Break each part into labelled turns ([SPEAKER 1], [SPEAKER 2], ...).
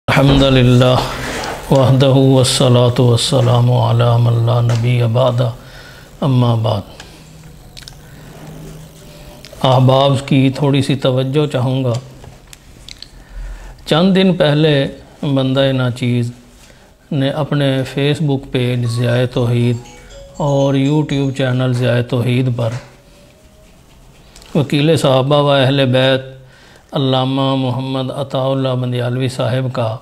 [SPEAKER 1] الحمدللہ وحدہ والصلاة والسلام علی من لا نبی بعد اما بعد۔ احباب کی تھوڑی سی توجہ چاہوں گا۔ چند دن پہلے بندہ ناچیز نے اپنے فیس بک پیج ضیاء توحید اور یوٹیوب چینل ضیاء توحید پر وکیل صحابہ و اہل بیت علامہ محمد عطا اللہ بندیالوی صاحب کا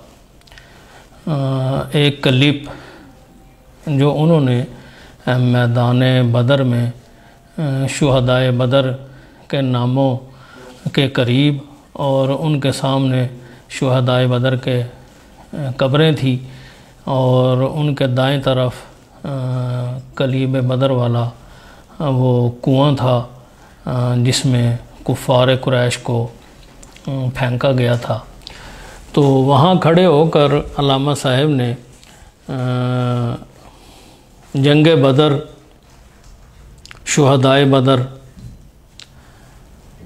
[SPEAKER 1] ایک کلپ جو انہوں نے میدان بدر میں شہدائے بدر کے ناموں کے قریب اور ان کے سامنے شہدائے بدر کے قبریں تھیں اور ان کے دائیں طرف کلیب بدر والا وہ کنواں تھا جس میں کفار قریش کو پھینکا گیا تھا۔ تو وہاں کھڑے ہو کر علامہ صاحب نے جنگ بدر، شہدائے بدر،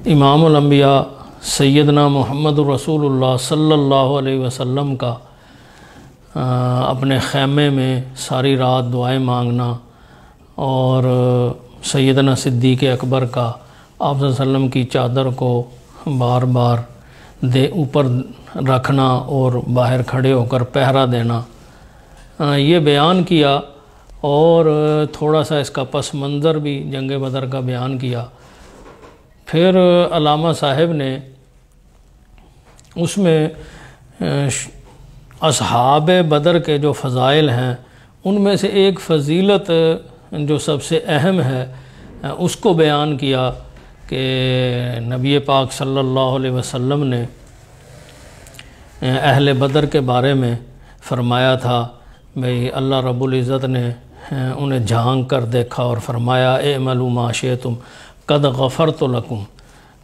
[SPEAKER 1] امام الانبیاء سیدنا محمد رسول اللہ صلی اللہ علیہ وسلم کا اپنے خیمے میں ساری رات دعائیں مانگنا اور سیدنا صدیق اکبر کا آپ صلی اللہ علیہ وسلم کی چادر کو بار بار اوپر رکھنا اور باہر کھڑے ہو کر پہرا دینا، یہ بیان کیا اور تھوڑا سا اس کا پس منظر بھی جنگ بدر کا بیان کیا۔ پھر علامہ صاحب نے اس میں اصحاب بدر کے جو فضائل ہیں ان میں سے ایک فضیلت جو سب سے اہم ہے اس کو بیان کیا کہ نبی پاک صلی اللہ علیہ وسلم نے اہل بدر کے بارے میں فرمایا تھا بھئی اللہ رب العزت نے انہیں جھانک کر دیکھا اور فرمایا اعملوا ما شئتم قد غفرت لکم،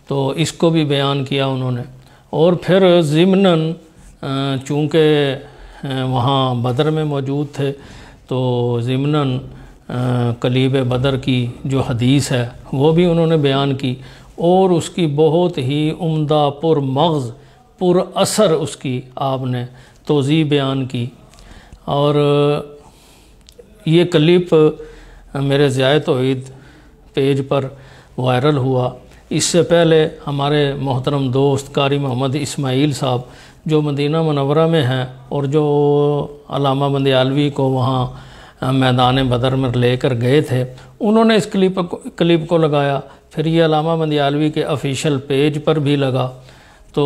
[SPEAKER 1] تو اس کو بھی بیان کیا انہوں نے۔ اور پھر ضمناً چونکہ وہاں بدر میں موجود تھے تو ضمناً کلیب بدر کی جو حدیث ہے وہ بھی انہوں نے بیان کی اور اس کی بہت ہی عمدہ پر مغز پر اثر اس کی آپ نے توضیح بیان کی۔ اور یہ کلپ میرے ضیاء توحید پیج پر وائرل ہوا۔ اس سے پہلے ہمارے محترم دوست قاری محمد اسماعیل صاحب جو مدینہ منورہ میں ہیں اور جو علامہ بندیالوی کو وہاں میدان بدر میں لے کر گئے تھے، انہوں نے اس کلپ کو لگایا، پھر یہ علامہ بندیالوی کے آفیشیل پیج پر بھی لگا تو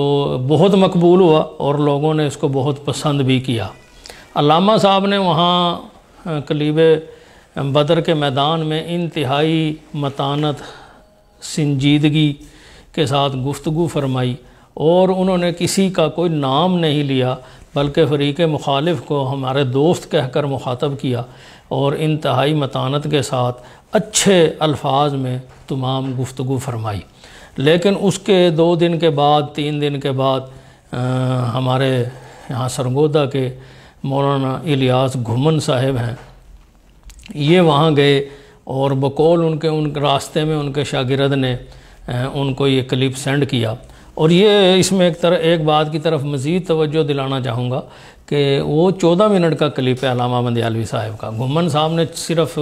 [SPEAKER 1] بہت مقبول ہوا اور لوگوں نے اس کو بہت پسند بھی کیا۔ علامہ صاحب نے وہاں کلیب بدر کے میدان میں انتہائی متانت، سنجیدگی کے ساتھ گفتگو فرمائی اور انہوں نے کسی کا کوئی نام نہیں لیا بلکہ فریق مخالف کو ہمارے دوست کہہ کر مخاطب کیا اور انتہائی متانت کے ساتھ اچھے الفاظ میں تمام گفتگو فرمائی۔ لیکن اس کے 2 دن کے بعد 3 دن کے بعد ہمارے یہاں سرگودا کے مولانا الیاس گھمن صاحب ہیں، یہ وہاں گئے اور بقول ان کے راستے میں ان کے شاگرد نے ان کو یہ کلپ سینڈ کیا۔ اور یہ اس میں ایک بات کی طرف مزید توجہ دلانا چاہوں گا کہ وہ 14 منٹ کا کلپ ہے علامہ بندیالوی صاحب کا۔ گھمن صاحب نے صرف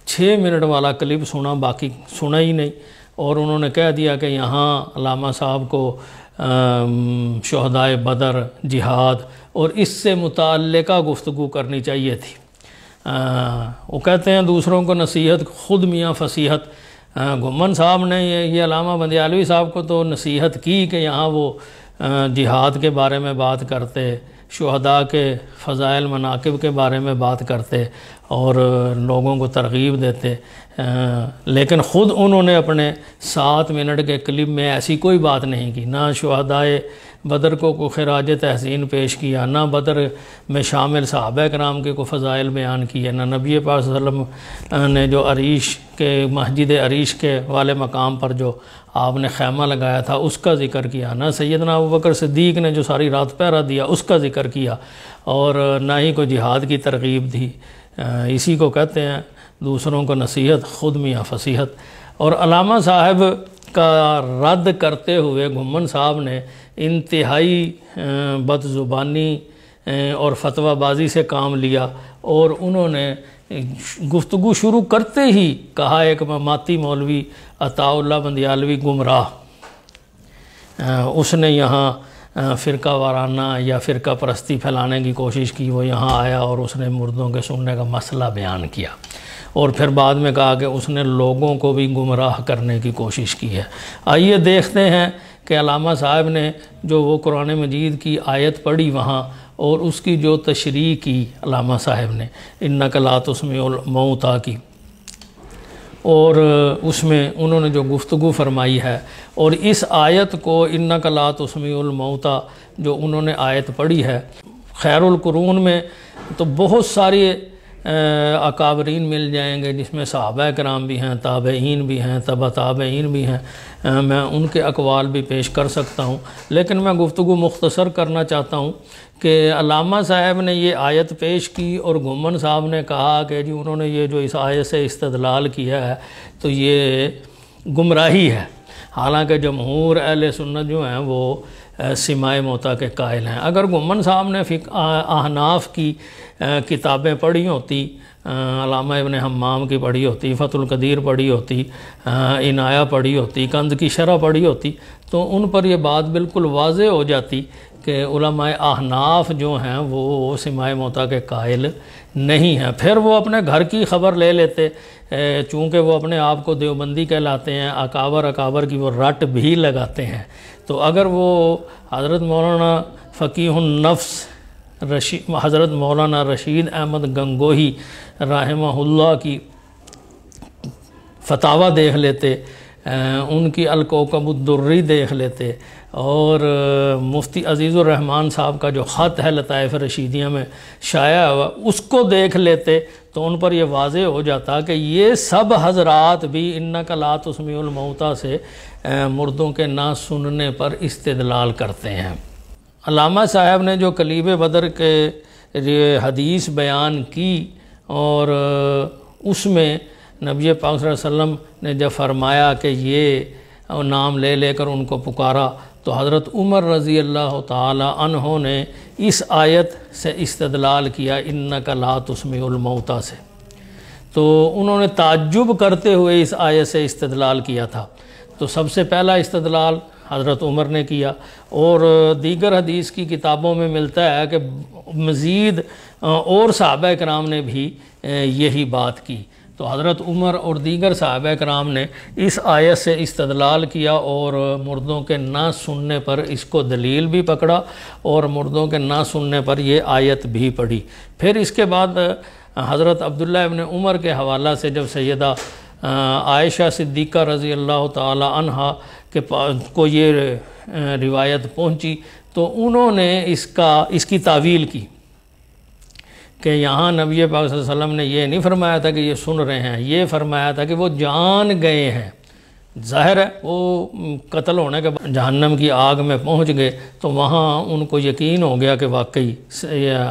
[SPEAKER 1] 6 منٹ والا کلپ سنا، باقی سنا ہی نہیں، اور انہوں نے کہہ دیا کہ یہاں علامہ صاحب کو شہدائے بدر، جہاد اور اس سے متعلقہ گفتگو کرنی چاہیے تھی۔ وہ کہتے ہیں دوسروں کو نصیحت خود میاں فصیحت۔ گھمن صاحب نے یہ علامہ بندیالوی صاحب کو تو نصیحت کی کہ یہاں وہ جہاد کے بارے میں بات کرتے، شہداء کے فضائل مناقب کے بارے میں بات کرتے اور لوگوں کو ترغیب دیتے، لیکن خود انہوں نے اپنے 7 منٹ کے کلپ میں ایسی کوئی بات نہیں کی، نہ شہدائے بدر کو کوئی خراج تحسین پیش کیا، نہ بدر میں شامل صحابہ کرام کے کوئی فضائل بیان کیے، نہ نبی پاک صلی اللہ علیہ وسلم نے جو عریش کے مسجد عریش کے والے مقام پر جو آپ نے خیمہ لگایا تھا اس کا ذکر کیا، نہ سیدنا ابوبکر صدیق نے جو ساری رات پہرا دیا اس کا ذکر کیا، اور نہ ہی کوئی جہاد کی ترغیب دی۔ اسی کو کہتے ہیں دوسروں کو نصیحت خود میاں فصیحت۔ اور علامہ صاحب کا رد کرتے ہوئے گھمن صاحب نے انتہائی بد زبانی اور فتویٰ بازی سے کام لیا، اور انہوں نے گفتگو شروع کرتے ہی کہا ایک ماتی مولوی عطاء اللہ بندیالوی گمراہ، اس نے یہاں فرقہ وارانہ یا فرقہ پرستی پھیلانے کی کوشش کی، وہ یہاں آیا اور اس نے مردوں کے سننے کا مسئلہ بیان کیا، اور پھر بعد میں کہا کہ اس نے لوگوں کو بھی گمراہ کرنے کی کوشش کی ہے۔ آئیے دیکھتے ہیں کہ علامہ صاحب نے جو وہ قرآن مجید کی آیت پڑھی وہاں، اور اس کی جو تشریح کی علامہ صاحب نے اِنَّکَ لَا تُسْمِعُ الْمَوْتَىٰ کی، اور اس میں انہوں نے جو گفتگو فرمائی ہے، اور اس آیت کو اِنَّکَ لَا تُسْمِعُ الْمَوْتَىٰ جو انہوں نے آیت پڑھی ہے، خیر القرون میں تو بہت ساری اکابرین مل جائیں گے، جس میں صحابہ کرام بھی ہیں، تابعین بھی ہیں، تبع تابعین بھی ہیں، میں ان کے اقوال بھی پیش کر سکتا ہوں، لیکن میں گفتگو مختصر کرنا چاہتا ہوں کہ علامہ صاحب نے یہ آیت پیش کی، اور گھمن صاحب نے کہا کہ جی انہوں نے یہ جو اس آیت سے استدلال کیا ہے تو یہ گمراہی ہے، حالانکہ جمہور اہل سنت جو ہیں وہ سماع موتیٰ کے قائل ہیں۔ اگر گھمن صاحب نے احناف کی کتابیں پڑھی ہوتی، علامہ ابن حمام کی پڑھی ہوتی، فتح القدیر پڑھی ہوتی، عنایہ پڑھی ہوتی، کنز کی شرح پڑھی ہوتی، تو ان پر یہ بات بالکل واضح ہو جاتی کہ علماء احناف جو ہیں وہ سماع موتیٰ کے قائل نہیں ہیں۔ پھر وہ اپنے گھر کی خبر لے لیتے، چونکہ وہ اپنے آپ کو دیوبندی کہلاتے ہیں، اکابر کی وہ رٹ بھی لگاتے ہیں، تو اگر وہ حضرت مولانا فقیہ النفس حضرت مولانا رشید احمد گنگوہی رحمہ اللہ کی فتاوی دیکھ لیتے، ان کی الکوکب الدری دیکھ لیتے، اور مفتی عزیز الرحمن صاحب کا جو خط ہے لطائف رشیدیہ میں شائع ہوا اس کو دیکھ لیتے، تو ان پر یہ واضح ہو جاتا کہ یہ سب حضرات بھی اِنَّکَ لَا تُسْمِعُ الْمَوْتَىٰ سے مردوں کے نہ سننے پر استدلال کرتے ہیں۔ علامہ صاحب نے جو کلیب بدر کے حدیث بیان کی، اور اس میں نبی پاک صلی اللہ علیہ وسلم نے جب فرمایا کہ یہ نام لے لے کر ان کو پکارا، تو حضرت عمر رضی اللہ تعالی عنہ نے اس آیت سے استدلال کیا اِنَّکَ لَا تُسْمِعُ الْمَوْتَىٰ سے، تو انہوں نے تعجب کرتے ہوئے اس آیت سے استدلال کیا تھا۔ تو سب سے پہلا استدلال حضرت عمر نے کیا، اور دیگر حدیث کی کتابوں میں ملتا ہے کہ مزید اور صحابہ کرام نے بھی یہی بات کی۔ تو حضرت عمر اور دیگر صحابہ کرام نے اس آیت سے استدلال کیا، اور مردوں کے نہ سننے پر اس کو دلیل بھی پکڑا، اور مردوں کے نہ سننے پر یہ آیت بھی پڑھی۔ پھر اس کے بعد حضرت عبداللہ ابن عمر کے حوالہ سے جب سیدہ عائشہ صدیقہ رضی اللہ تعالی عنہ کے کو یہ روایت پہنچی، تو انہوں نے اس کی تعویل کی کہ یہاں نبی پاک صلی اللہ علیہ وسلم نے یہ نہیں فرمایا تھا کہ یہ سن رہے ہیں، یہ فرمایا تھا کہ وہ جان گئے ہیں۔ ظاہر ہے وہ قتل ہونے کے بعد جہنم کی آگ میں پہنچ گئے، تو وہاں ان کو یقین ہو گیا کہ واقعی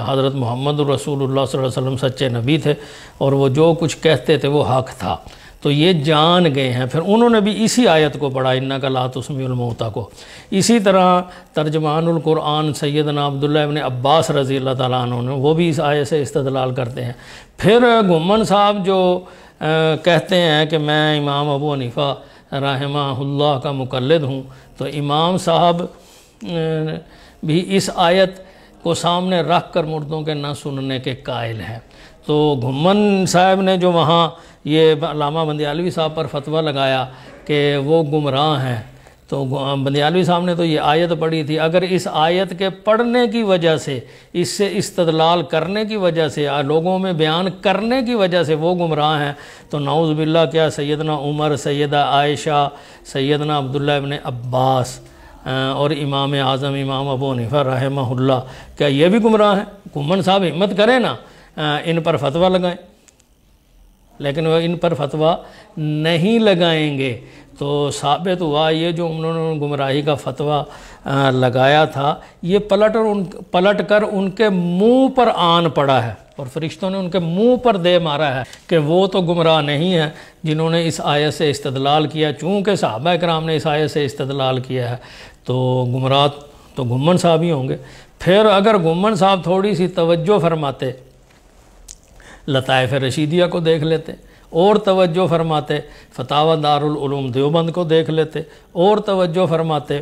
[SPEAKER 1] حضرت محمد رسول اللہ صلی اللہ علیہ وسلم سچے نبی تھے، اور وہ جو کچھ کہتے تھے وہ حق تھا، تو یہ جان گئے ہیں۔ پھر انہوں نے بھی اسی آیت کو پڑھا اِنَّکَ لَا تُسْمِعُ الْمَوْتَىٰ کو۔ اسی طرح ترجمان القرآن سیدنا عبداللہ ابن عباس رضی اللہ تعالیٰ عنہ نے وہ بھی اس آیت سے استدلال کرتے ہیں۔ پھر گھمن صاحب جو کہتے ہیں کہ میں امام ابو حنیفہ رحمہ اللہ کا مقلد ہوں، تو امام صاحب بھی اس آیت کو سامنے رکھ کر مردوں کے نہ سننے کے قائل ہیں۔ تو گھمن صاحب نے جو وہاں یہ علامہ بندیالوی صاحب پر فتویٰ لگایا کہ وہ گمراہ ہیں، تو بندیالوی صاحب نے تو یہ آیت پڑھی تھی، اگر اس آیت کے پڑھنے کی وجہ سے، اس سے استدلال کرنے کی وجہ سے، لوگوں میں بیان کرنے کی وجہ سے وہ گمراہ ہیں، تو نعوذ باللہ کیا سیدنا عمر، سیدہ عائشہ، سیدنا عبداللہ ابن عباس اور امام اعظم امام ابو حنیفہ رحمہ اللہ، کیا یہ بھی گمراہ ہیں؟ گھمن صاحب ہمت کریں نا، ان پر فتویٰ لگائیں، لیکن وہ ان پر فتویٰ نہیں لگائیں گے، تو ثابت ہوا یہ جو انہوں نے گمراہی کا فتویٰ لگایا تھا، یہ پلٹ کر ان کے منہ پر آن پڑا ہے، اور فرشتوں نے ان کے منہ پر دے مارا ہے کہ وہ تو گمراہ نہیں ہیں جنہوں نے اس آیت سے استدلال کیا، چونکہ صحابہ کرام نے اس آیت سے استدلال کیا ہے، تو گمراہ تو گھمن صاحب ہی ہوں گے۔ پھر اگر گھمن صاحب تھوڑی سی توجہ فرماتے لطائف رشیدیہ کو دیکھ لیتے، اور توجہ فرماتے فتاوی دارالعلوم دیوبند کو دیکھ لیتے، اور توجہ فرماتے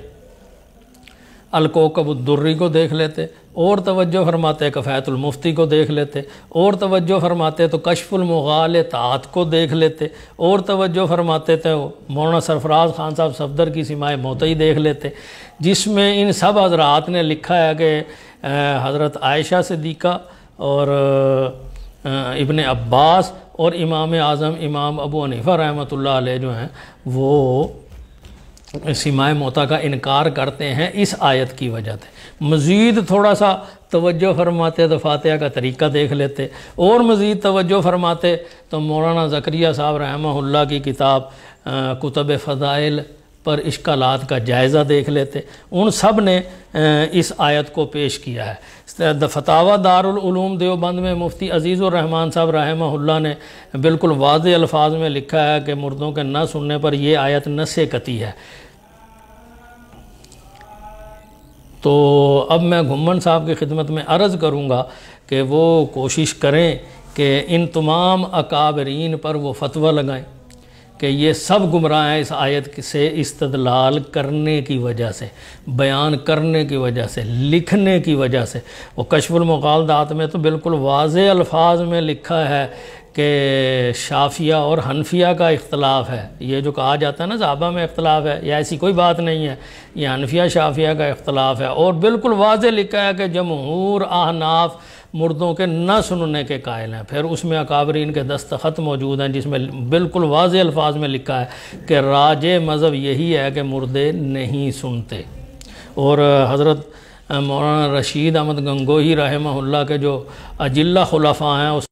[SPEAKER 1] الکوکب الدری کو دیکھ لیتے، اور توجہ فرماتے کفایت المفتی کو دیکھ لیتے، اور توجہ فرماتے تو کشف المغالطات کو دیکھ لیتے، اور توجہ فرماتے تو مولانا سرفراز خان صاحب صفدر کی سماع موتعی دیکھ لیتے، جس میں ان سب حضرات نے لکھا ہے کہ حضرت عائشہ صدیقہ اور ابن عباس اور امام اعظم امام ابو حنیفہ رحمۃ اللہ علیہ جو ہیں وہ سماع موتیٰ کا انکار کرتے ہیں اس آیت کی وجہ سے۔ مزید تھوڑا سا توجہ فرماتے تو فاتحہ کا طریقہ دیکھ لیتے، اور مزید توجہ فرماتے تو مولانا زکریا صاحب رحمہ اللہ کی کتاب کتب فضائل پر اشکالات کا جائزہ دیکھ لیتے۔ ان سب نے اس آیت کو پیش کیا ہے۔ فتاوی دارالعلوم دیوبند میں مفتی عزیز الرحمن صاحب رحمہ اللہ نے بالکل واضح الفاظ میں لکھا ہے کہ مردوں کے نہ سننے پر یہ آیت نص قطعی ہے۔ تو اب میں گھمن صاحب کی خدمت میں عرض کروں گا کہ وہ کوشش کریں کہ ان تمام اکابرین پر وہ فتویٰ لگائیں کہ یہ سب گمراہ ہیں اس آیت سے استدلال کرنے کی وجہ سے، بیان کرنے کی وجہ سے، لکھنے کی وجہ سے۔ وہ کشف المغالطات میں تو بالکل واضح الفاظ میں لکھا ہے کہ شافیہ اور حنفیہ کا اختلاف ہے۔ یہ جو کہا جاتا ہے نا صحابہ میں اختلاف ہے، یہ ایسی کوئی بات نہیں ہے، یہ حنفیہ شافیہ کا اختلاف ہے، اور بالکل واضح لکھا ہے کہ جمہور احناف مردوں کے نہ سننے کے قائل ہیں۔ پھر اس میں اکابرین کے دستخط موجود ہیں جس میں بالکل واضح الفاظ میں لکھا ہے کہ راجح مذہب یہی ہے کہ مردے نہیں سنتے۔ اور حضرت مولانا رشید احمد گنگوہی رحمہ اللہ کے جو اجلہ خلفاء ہیں اس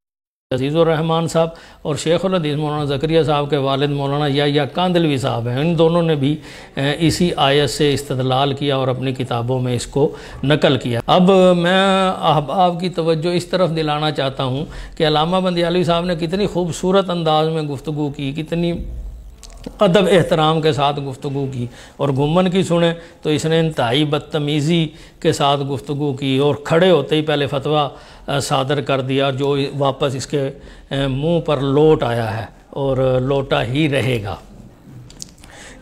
[SPEAKER 1] عزیز الرحمن صاحب اور شیخ الحدیث مولانا زکریا صاحب کے والد مولانا یحییٰ کاندھلوی صاحب ہیں، ان دونوں نے بھی اسی آیت سے استدلال کیا اور اپنی کتابوں میں اس کو نقل کیا۔ اب میں احباب کی توجہ اس طرف دلانا چاہتا ہوں کہ علامہ بندیالوی صاحب نے کتنی خوبصورت انداز میں گفتگو کی، کتنی ادب احترام کے ساتھ گفتگو کی، اور گھمن کی سنیں تو اس نے انتہائی بدتمیزی کے ساتھ گفتگو کی، اور کھڑے ہوتے ہی پہلے فتویٰ صادر کر دیا جو واپس اس کے منہ پر لوٹ آیا ہے اور لوٹا ہی رہے گا۔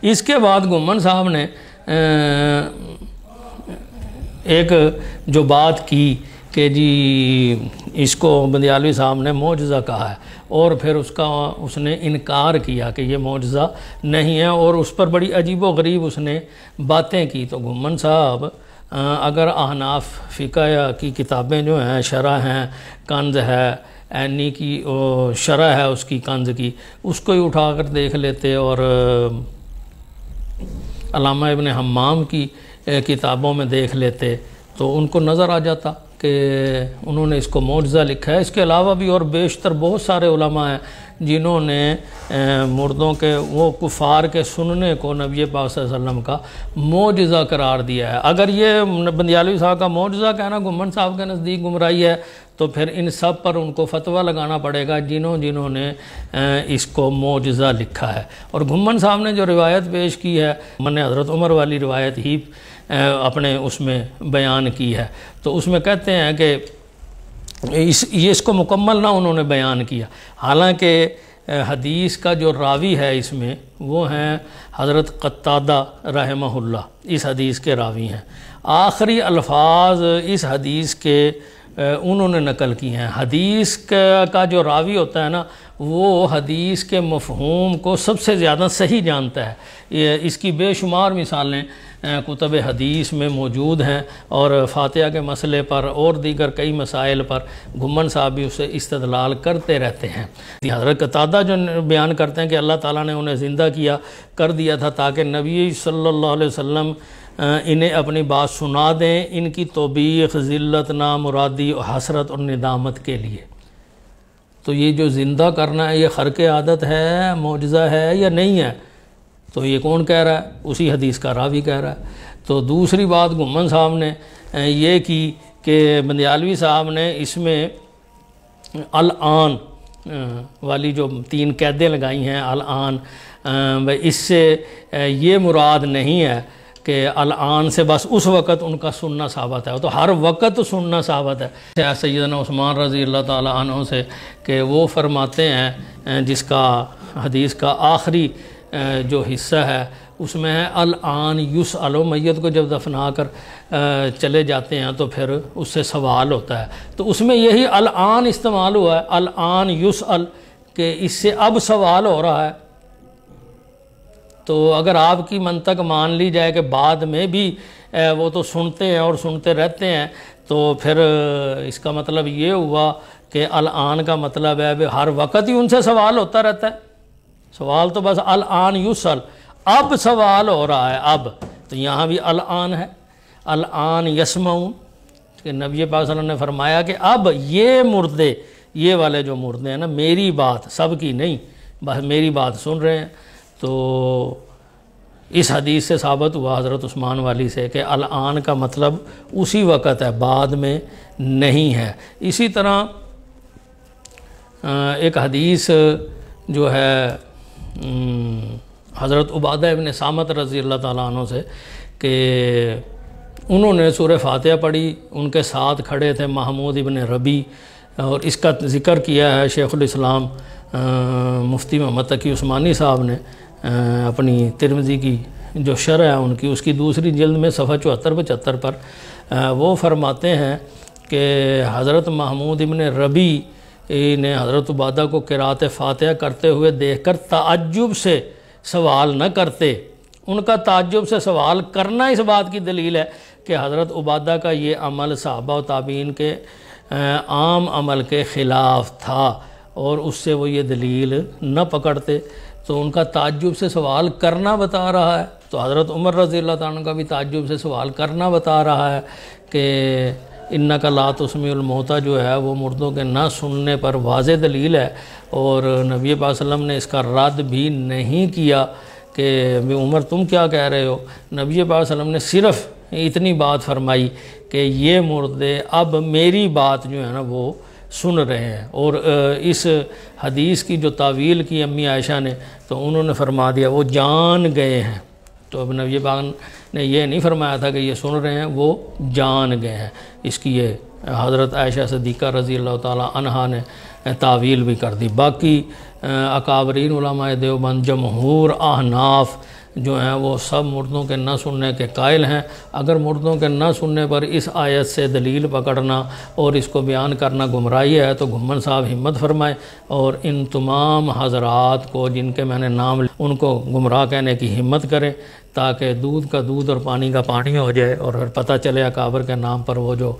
[SPEAKER 1] اس کے بعد گھمن صاحب نے ایک جو بات کی کہ جی اس کو بندیالوی صاحب نے معجزہ کہا ہے، اور پھر اس نے انکار کیا کہ یہ معجزہ نہیں ہے، اور اس پر بڑی عجیب و غریب اس نے باتیں کی۔ تو گھمن صاحب اگر احناف فقہ کی کتابیں جو ہیں، شرح ہیں، کنز ہے عینی کی شرح ہے اس کی کنز کی، اس کو ہی اٹھا کر دیکھ لیتے، اور علامہ ابن حمام کی کتابوں میں دیکھ لیتے تو ان کو نظر آ جاتا کہ انہوں نے اس کو معجزہ لکھا ہے۔ اس کے علاوہ بھی اور بیشتر بہت سارے علماء ہیں جنہوں نے مردوں کے وہ کفار کے سننے کو نبی پاک صلی اللہ علیہ وسلم کا معجزہ قرار دیا ہے۔ اگر یہ بندیالوی صاحب کا معجزہ کہنا گھمن صاحب کے نزدیک گمراہی ہے تو پھر ان سب پر ان کو فتویٰ لگانا پڑے گا جنہوں نے اس کو معجزہ لکھا ہے۔ اور گھمن صاحب نے جو روایت پیش کی ہے، میں نے حضرت عمر والی روایت ہی اپنے اس میں بیان کی ہے، تو اس میں کہتے ہیں کہ اس کو مکمل نہ انہوں نے بیان کیا، حالانکہ حدیث کا جو راوی ہے اس میں وہ ہیں حضرت قتادہ رحمہ اللہ، اس حدیث کے راوی ہیں۔ آخری الفاظ اس حدیث کے انہوں نے نقل کی ہیں۔ حدیث کا جو راوی ہوتا ہے نا، وہ حدیث کے مفہوم کو سب سے زیادہ صحیح جانتا ہے۔ اس کی بے شمار مثالیں کتب حدیث میں موجود ہیں، اور فاتحہ کے مسئلے پر اور دیگر کئی مسائل پر گھمن صاحب بھی اسے استدلال کرتے رہتے ہیں۔ حضرت قتادہ جو بیان کرتے ہیں کہ اللہ تعالیٰ نے انہیں زندہ کر دیا تھا تاکہ نبی صلی اللہ علیہ وسلم انہیں اپنی بات سنا دیں، ان کی توبیخ، ذلت، نامرادی، حسرت اور ندامت کے لیے۔ تو یہ جو زندہ کرنا ہے یہ خرق عادت ہے، معجزہ ہے یا نہیں ہے؟ تو یہ کون کہہ رہا ہے؟ اسی حدیث کا راوی کہہ رہا ہے۔ تو دوسری بات گھمن صاحب نے یہ کی کہ بندیالوی صاحب نے اس میں الآن والی جو 3 قیدیں لگائی ہیں، الآن، اس سے یہ مراد نہیں ہے کہ الآن سے بس اس وقت ان کا سننا ثابت ہے، تو ہر وقت سننا ثابت ہے۔ سیدنا عثمان رضی اللہ تعالیٰ عنہ سے کہ وہ فرماتے ہیں جس کا حدیث کا آخری جو حصہ ہے اس میں ہے الآن یسأل، میت کو جب دفنا کر چلے جاتے ہیں تو پھر اس سے سوال ہوتا ہے، تو اس میں یہی الآن استعمال ہوا ہے، الآن یسأل، کہ اس سے اب سوال ہو رہا ہے۔ تو اگر آپ کی منطق مان لی جائے کہ بعد میں بھی وہ تو سنتے ہیں اور سنتے رہتے ہیں، تو پھر اس کا مطلب یہ ہوا کہ الآن کا مطلب ہے ہر وقت ہی ان سے سوال ہوتا رہتا ہے۔ سوال تو بس الآن یسأل، اب سوال ہو رہا ہے اب، تو یہاں بھی الآن ہے، الآن یسمعون، کہ نبی پاک صلی اللہ علیہ وسلم نے فرمایا کہ اب یہ مردے، یہ والے جو مردے ہیں نا، میری بات، سب کی نہیں، بس میری بات سن رہے ہیں۔ تو اس حدیث سے ثابت ہوا حضرت عثمان والی سے کہ الآن کا مطلب اسی وقت ہے، بعد میں نہیں ہے۔ اسی طرح ایک حدیث جو ہے حضرت عبادہ ابن صامت رضی اللہ تعالیٰ عنہ سے کہ انہوں نے سورہ فاتحہ پڑھی، ان کے ساتھ کھڑے تھے محمود ابن ربی، اور اس کا ذکر کیا ہے شیخ الاسلام مفتی محمد تقی عثمانی صاحب نے اپنی ترمذی کی جو شرح ہے ان کی، اس کی دوسری جلد میں صفحہ 74-75 پر وہ فرماتے ہیں کہ حضرت محمود ابن ربی نے حضرت عبادہ کو قرات فاتحہ کرتے ہوئے دیکھ کر تعجب سے سوال نہ کرتے۔ ان کا تعجب سے سوال کرنا اس بات کی دلیل ہے کہ حضرت عبادہ کا یہ عمل صحابہ و تابعین کے عام عمل کے خلاف تھا، اور اس سے وہ یہ دلیل نہ پکڑتے، تو ان کا تعجب سے سوال کرنا بتا رہا ہے۔ تو حضرت عمر رضی اللہ تعالیٰ عنہ کا بھی تعجب سے سوال کرنا بتا رہا ہے کہ انک لا تسمع الموتیٰ جو ہے وہ مردوں کے نہ سننے پر واضح دلیل ہے، اور نبی پاک صلی اللہ علیہ وسلم نے اس کا رد بھی نہیں کیا کہ عمر تم کیا کہہ رہے ہو۔ نبی پاک صلی اللہ علیہ وسلم نے صرف اتنی بات فرمائی کہ یہ مردے اب میری بات جو ہے نا وہ سن رہے ہیں۔ اور اس حدیث کی جو تعویل کی امی عائشہ نے، تو انہوں نے فرما دیا وہ جان گئے ہیں۔ تو اب نبی پاک نے یہ نہیں فرمایا تھا کہ یہ سن رہے ہیں، وہ جان گئے ہیں۔ اس کی یہ حضرت عائشہ صدیقہ رضی اللہ تعالیٰ عنہا نے تعویل بھی کر دی۔ باقی اکابرین علماء دیوبند، جمہور احناف جو ہیں وہ سب مردوں کے نہ سننے کے قائل ہیں۔ اگر مردوں کے نہ سننے پر اس آیت سے دلیل پکڑنا اور اس کو بیان کرنا گمراہی ہے، تو گھمن صاحب ہمت فرمائیں اور ان تمام حضرات کو جن کے میں نے نام ان کو گمراہ کہنے کی ہمت کریں، تاکہ دودھ کا دودھ اور پانی کا پانی ہو جائے، اور پھر پتہ چلے اکابر کے نام پر وہ جو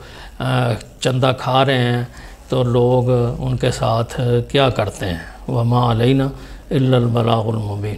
[SPEAKER 1] چندہ کھا رہے ہیں تو لوگ ان کے ساتھ کیا کرتے ہیں۔ وما علینا الا البلاغ المبین۔